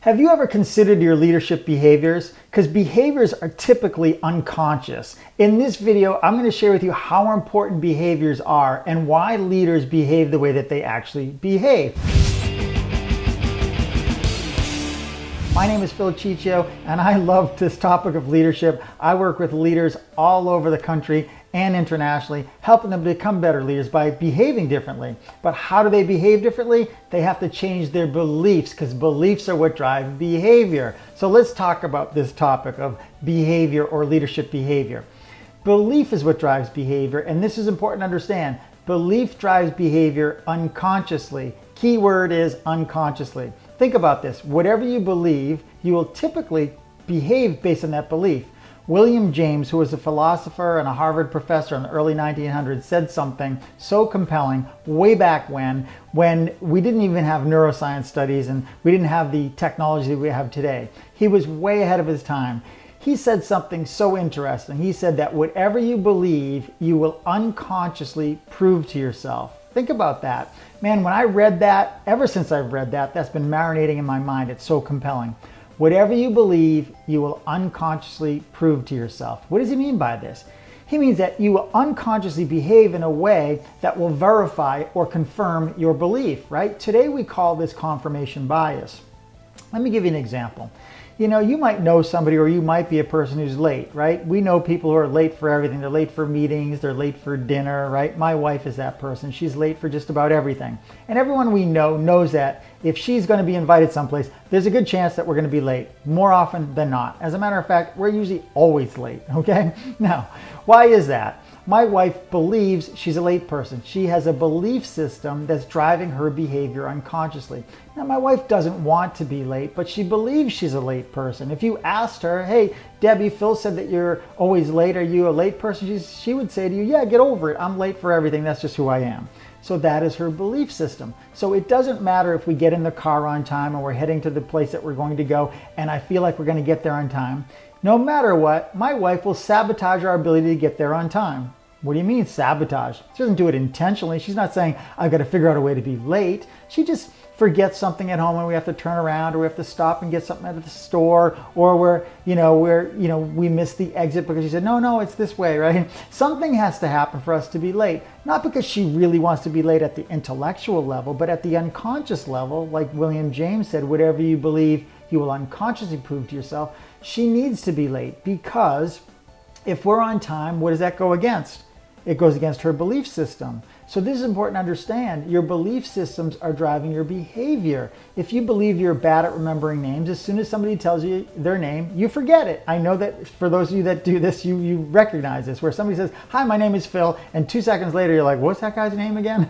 Have you ever considered your leadership behaviors? Because behaviors are typically unconscious. In this video, I'm going to share with you how important behaviors are and why leaders behave the way that they actually behave. My name is Phil Ciccio, and I love this topic of leadership. I work with leaders all over the country and internationally, helping them become better leaders by behaving differently. But how do they behave differently? They have to change their beliefs, because beliefs are what drive behavior. So let's talk about this topic of behavior or leadership behavior. Belief is what drives behavior, and this is important to understand. Belief drives behavior unconsciously. Key word is unconsciously. Think about this. Whatever you believe, you will typically behave based on that belief. William James, who was a philosopher and a Harvard professor in the early 1900s, said something so compelling way back when we didn't even have neuroscience studies and we didn't have the technology that we have today. He was way ahead of his time. He said something so interesting. He said that whatever you believe, you will unconsciously prove to yourself. Think about that. Man, when I read that, ever since I've read that, that's been marinating in my mind. It's so compelling. Whatever you believe, you will unconsciously prove to yourself. What does he mean by this? He means that you will unconsciously behave in a way that will verify or confirm your belief, right? Today we call this confirmation bias. Let me give you an example. You know, you might know somebody, or you might be a person who's late, right? We know people who are late for everything. They're late for meetings, they're late for dinner, right? My wife is that person. She's late for just about everything. And everyone we know knows that if she's going to be invited someplace, there's a good chance that we're going to be late, more often than not. As a matter of fact, we're usually always late, okay? Now, why is that? My wife believes she's a late person. She has a belief system that's driving her behavior unconsciously. Now, my wife doesn't want to be late, but she believes she's a late person. If you asked her, hey, Debbie, Phil said that you're always late. Are you a late person? She would say to you, yeah, get over it. I'm late for everything. That's just who I am. So that is her belief system. So it doesn't matter if we get in the car on time and we're heading to the place that we're going to go and I feel like we're going to get there on time. No matter what, my wife will sabotage our ability to get there on time. What do you mean sabotage? She doesn't do it intentionally. She's not saying, I've got to figure out a way to be late. She just forgets something at home and we have to turn around, or we have to stop and get something at the store, or we miss the exit because she said, no, it's this way, right? Something has to happen for us to be late. Not because she really wants to be late at the intellectual level, but at the unconscious level, like William James said, whatever you believe, you will unconsciously prove to yourself. She needs to be late because if we're on time, what does that go against? It goes against her belief system. So this is important to understand. Your belief systems are driving your behavior. If you believe you're bad at remembering names, as soon as somebody tells you their name, you forget it. I know that for those of you that do this, you recognize this, where somebody says, hi, my name is Phil, and 2 seconds later, you're like, what's that guy's name again?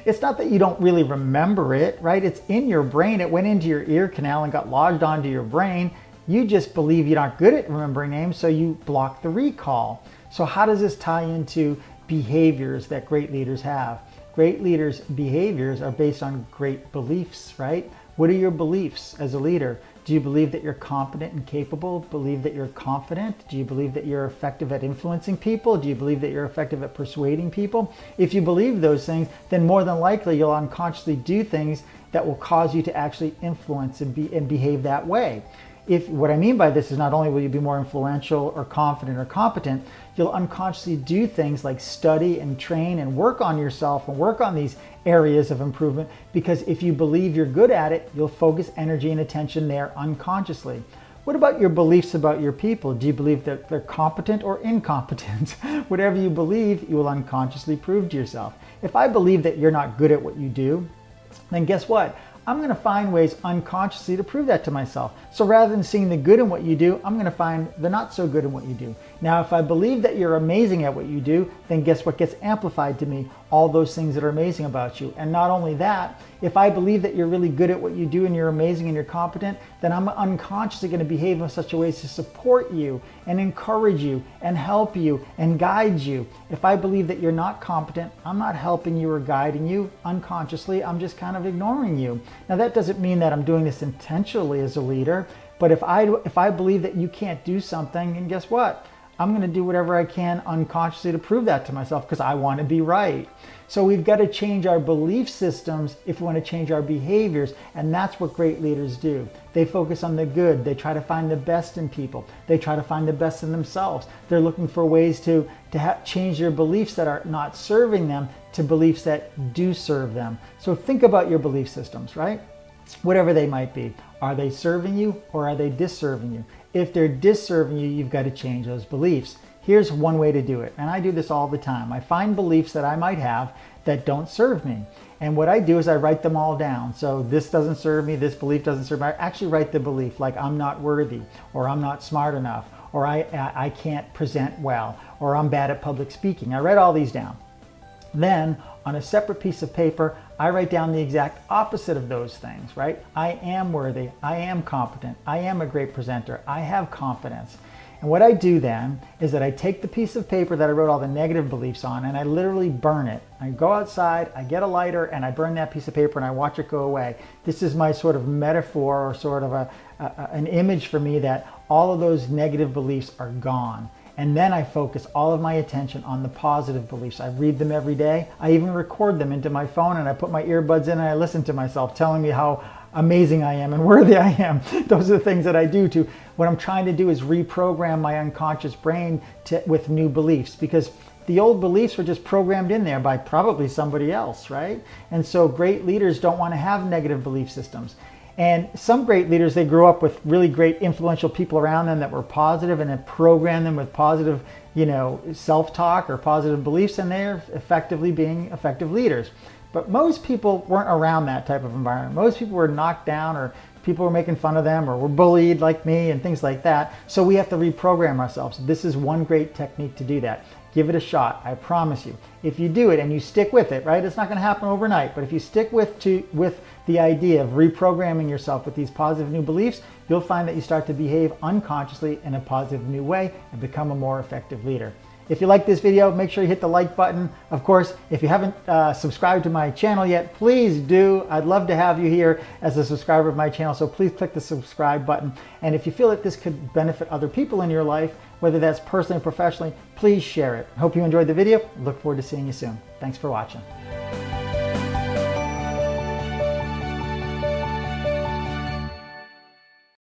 It's not that you don't really remember it, right? It's in your brain. It went into your ear canal and got lodged onto your brain. You just believe you're not good at remembering names, so you block the recall. So how does this tie into behaviors that great leaders have? Great leaders' behaviors are based on great beliefs, right? What are your beliefs as a leader? Do you believe that you're competent and capable? Believe that you're confident? Do you believe that you're effective at influencing people? Do you believe that you're effective at persuading people? If you believe those things, then more than likely you'll unconsciously do things that will cause you to actually influence and behave that way. What I mean by this is not only will you be more influential or confident or competent, you'll unconsciously do things like study and train and work on yourself and work on these areas of improvement, because if you believe you're good at it, you'll focus energy and attention there unconsciously. What about your beliefs about your people? Do you believe that they're competent or incompetent? Whatever you believe, you will unconsciously prove to yourself. If I believe that you're not good at what you do, then guess what? I'm going to find ways unconsciously to prove that to myself. So rather than seeing the good in what you do, I'm going to find the not so good in what you do. Now, if I believe that you're amazing at what you do, then guess what gets amplified to me? All those things that are amazing about you. And not only that, if I believe that you're really good at what you do and you're amazing and you're competent, then I'm unconsciously going to behave in such a way to support you and encourage you and help you and guide you. If I believe that you're not competent, I'm not helping you or guiding you. Unconsciously, I'm just kind of ignoring you. Now, that doesn't mean that I'm doing this intentionally as a leader, but if I believe that you can't do something, and guess what? I'm going to do whatever I can unconsciously to prove that to myself because I want to be right. So we've got to change our belief systems if we want to change our behaviors, and that's what great leaders do. They focus on the good. They try to find the best in people. They try to find the best in themselves. They're looking for ways to change their beliefs that are not serving them to beliefs that do serve them. So think about your belief systems, right? Whatever they might be. Are they serving you or are they disserving you? If they're disserving you, you've got to change those beliefs. Here's one way to do it, and I do this all the time. I find beliefs that I might have that don't serve me. And what I do is I write them all down. So this doesn't serve me, this belief doesn't serve me. I actually write the belief like I'm not worthy, or I'm not smart enough, or I can't present well, or I'm bad at public speaking. I write all these down. Then on a separate piece of paper, I write down the exact opposite of those things, right? I am worthy, I am competent, I am a great presenter, I have confidence. And what I do then is that I take the piece of paper that I wrote all the negative beliefs on and I literally burn it. I go outside, I get a lighter, and I burn that piece of paper and I watch it go away. This is my sort of metaphor or sort of an image for me that all of those negative beliefs are gone. And then I focus all of my attention on the positive beliefs. I read them every day. I even record them into my phone and I put my earbuds in and I listen to myself telling me how amazing I am and worthy I am. Those are the things that I do to, what I'm trying to do is reprogram my unconscious brain with new beliefs, because the old beliefs were just programmed in there by probably somebody else, right? And so great leaders don't want to have negative belief systems. And some great leaders, they grew up with really great influential people around them that were positive and then programmed them with positive, self-talk or positive beliefs, and they're effectively being effective leaders. But most people weren't around that type of environment. Most people were knocked down, or people were making fun of them, or were bullied like me and things like that. So we have to reprogram ourselves. This is one great technique to do that. Give it a shot, I promise you. If you do it and you stick with it, right? It's not going to happen overnight, but if you stick with the idea of reprogramming yourself with these positive new beliefs, you'll find that you start to behave unconsciously in a positive new way and become a more effective leader. If you like this video, make sure you hit the like button. Of course, if you haven't subscribed to my channel yet, please do. I'd love to have you here as a subscriber of my channel, so please click the subscribe button. And if you feel that this could benefit other people in your life, whether that's personally or professionally, please share it. I hope you enjoyed the video. Look forward to seeing you soon. Thanks for watching.